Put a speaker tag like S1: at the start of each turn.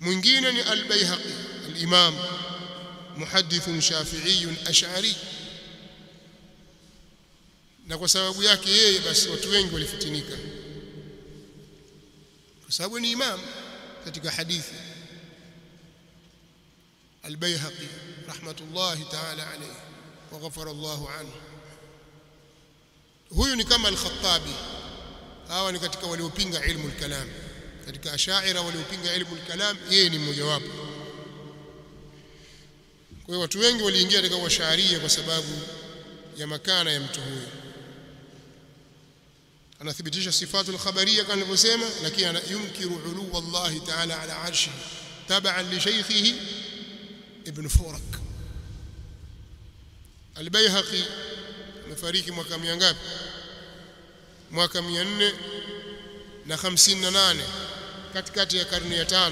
S1: mwingine ni al-Baihaqi al-Imam muhaddith shafi'i ash'ari, na kwa sababu yake yeye basi watu wengi walifitinika, kwa sababu ni imam katika hadithi. al-Baihaqi rahmatullahi ta'ala alayhi wa ghafara Allahu anhu, huyu ni kama al-Khattabi. Hawa ni katika waliopinga ilmu al-kalam, katika ashaira waliopinga ilmu al-kalam, yeye ni mmoja wapo. Kwa hiyo watu wengi waliingia katika washaria kwa sababu ya makana ya mtu huyu. Anathibitisha sifatul khabariyya kama nilivyosema, lakini yunkiru uluwa Allah ta'ala ala arshi taban li shaykhihi ibn Furak. al-Baihaqi amefariki mwaka ngapi? Mwaka 458 katikati ya karne ya 5.